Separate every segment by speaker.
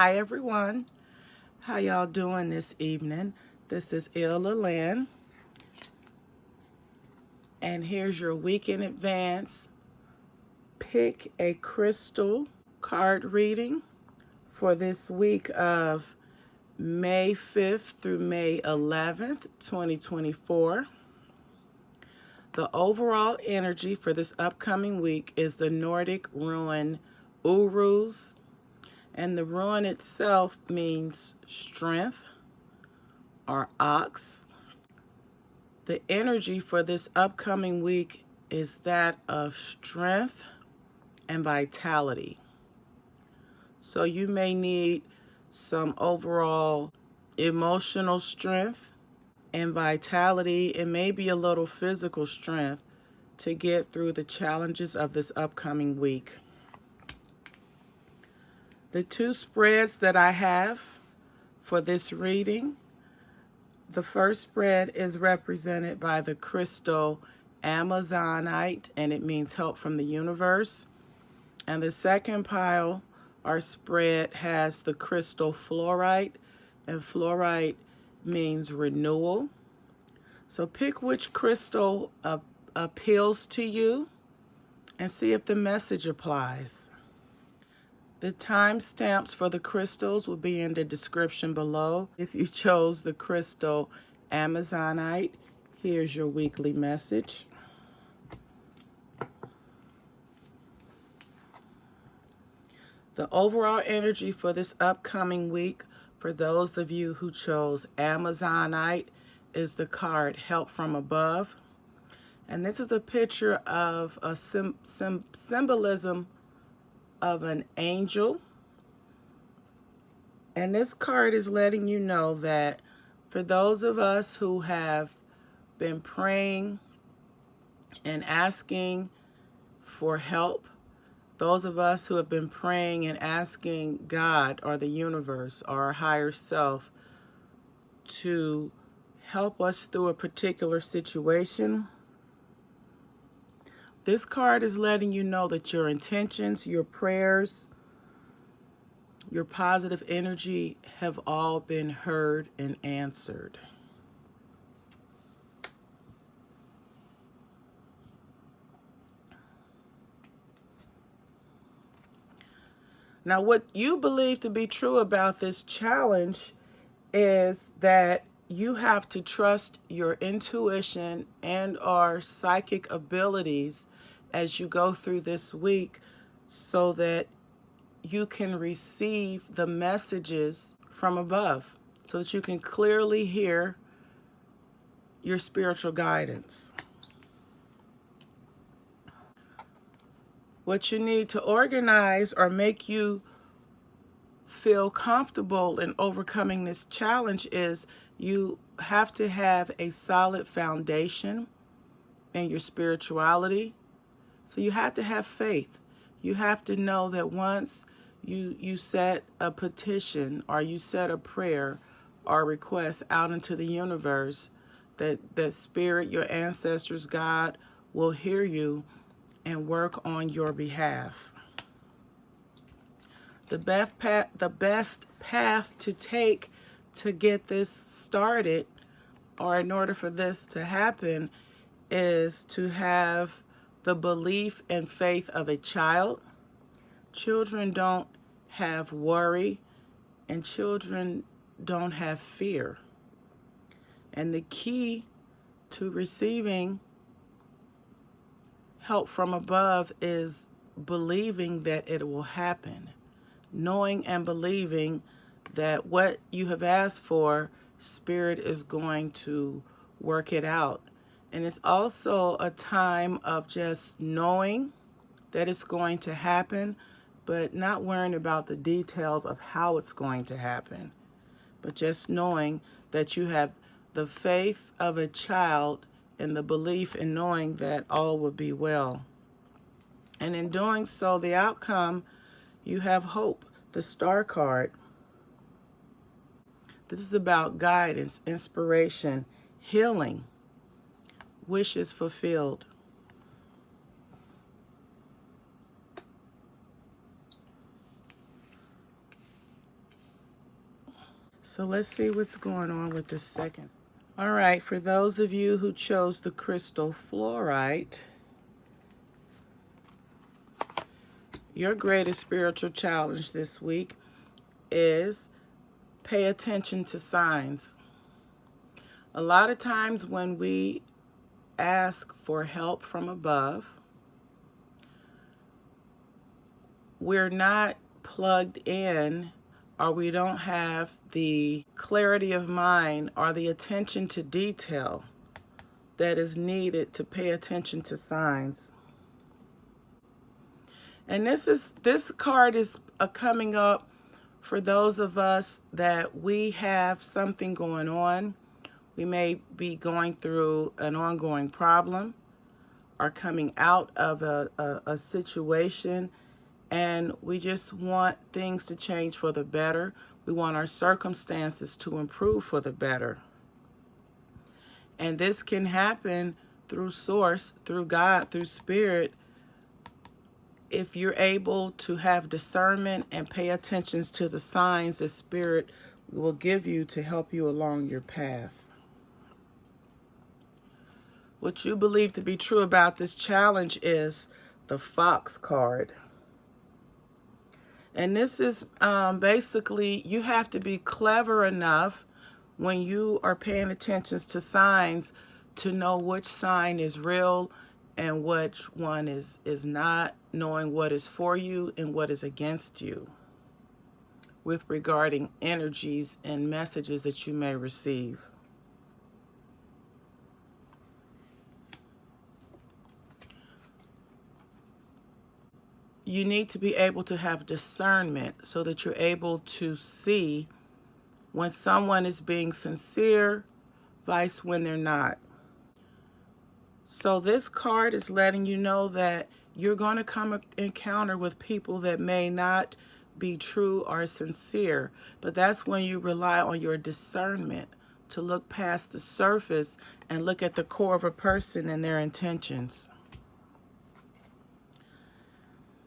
Speaker 1: Hi everyone, how y'all doing this evening? This is Illa Lynn, and here's your week in advance pick a crystal card reading for this week of May 5th through May 11th, 2024. The overall energy for this upcoming week is the Nordic rune Uruz, and the rune itself means strength or ox. The energy for this upcoming week is that of strength and vitality. So you may need some overall emotional strength and vitality, and maybe a little physical strength to get through the challenges of this upcoming week. The two spreads that I have for this reading, the first spread is represented by the crystal Amazonite, and it means help from the universe. And the second pile or spread has the crystal Fluorite, and Fluorite means renewal. So pick which crystal appeals to you and see if the message applies. The timestamps for the crystals will be in the description below. If you chose the crystal Amazonite, here's your weekly message. The overall energy for this upcoming week for those of you who chose Amazonite is the card Help from Above. And this is a picture of a symbolism of an angel. And this card is letting you know that for those of us who have been praying and asking for help, those of us who have been praying and asking God or the universe or our higher self to help us through a particular situation, this card is letting you know that your intentions, your prayers, your positive energy have all been heard and answered. Now, what you believe to be true about this challenge is that you have to trust your intuition and our psychic abilities as you go through this week so that you can receive the messages from above, so that you can clearly hear your spiritual guidance. What you need to organize or make you feel comfortable in overcoming this challenge is you have to have a solid foundation in your spirituality. So you have to have faith. You have to know that once you set a petition or you set a prayer or request out into the universe, that spirit, your ancestors, God, will hear you and work on your behalf. The best path to take to get this started, or in order for this to happen, is to have the belief and faith of a child. Children don't have worry, and children don't have fear. And the key to receiving help from above is believing that it will happen. Knowing and believing that what you have asked for, Spirit is going to work it out. And it's also a time of just knowing that it's going to happen, but not worrying about the details of how it's going to happen. But just knowing that you have the faith of a child and the belief in knowing that all will be well. And in doing so, the outcome, you have hope, the star card. This is about guidance, inspiration, healing, wishes fulfilled. So let's see what's going on with this second. All right, for those of you who chose the crystal fluorite, your greatest spiritual challenge this week is pay attention to signs. A lot of times when we ask for help from above, we're not plugged in, or we don't have the clarity of mind or the attention to detail that is needed to pay attention to signs. And this card is coming up for those of us that we have something going on. We may be going through an ongoing problem or coming out of a situation, and we just want things to change for the better. We want our circumstances to improve for the better. And this can happen through Source, through God, through Spirit, if you're able to have discernment and pay attention to the signs that Spirit will give you to help you along your path. What you believe to be true about this challenge is the Fox card. And this is basically, you have to be clever enough when you are paying attention to signs to know which sign is real and which one is not, knowing what is for you and what is against you with regarding energies and messages that you may receive. You need to be able to have discernment so that you're able to see when someone is being sincere, vice when they're not. So this card is letting you know that you're going to come encounter with people that may not be true or sincere, but that's when you rely on your discernment to look past the surface and look at the core of a person and their intentions.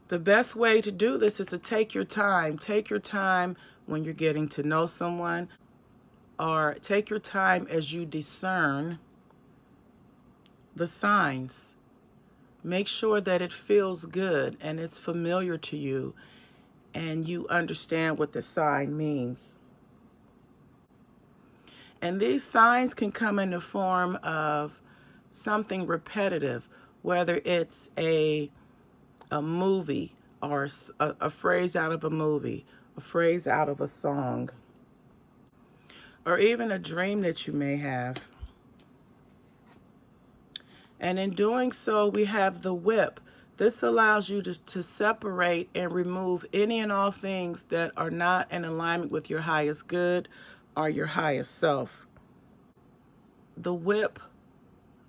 Speaker 1: The best way to do this is to take your time. Take your time when you're getting to know someone, or take your time as you discern the signs. Make sure that it feels good and it's familiar to you and you understand what the sign means. And these signs can come in the form of something repetitive, whether it's a movie or a phrase out of a movie, a phrase out of a song, or even a dream that you may have. And in doing so, we have the whip. This allows you to separate and remove any and all things that are not in alignment with your highest good or your highest self. The whip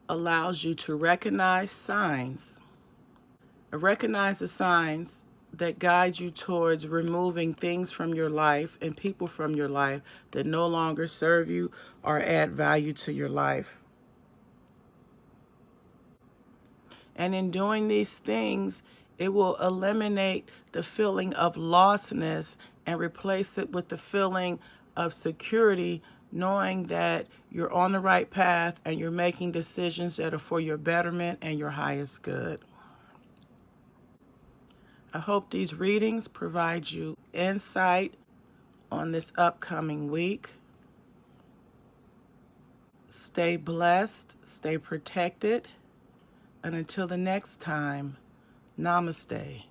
Speaker 1: allows you to recognize signs. Recognize the signs that guide you towards removing things from your life and people from your life that no longer serve you or add value to your life. And in doing these things, it will eliminate the feeling of lostness and replace it with the feeling of security, knowing that you're on the right path and you're making decisions that are for your betterment and your highest good. I hope these readings provide you insight on this upcoming week. Stay blessed, stay protected, and until the next time, namaste.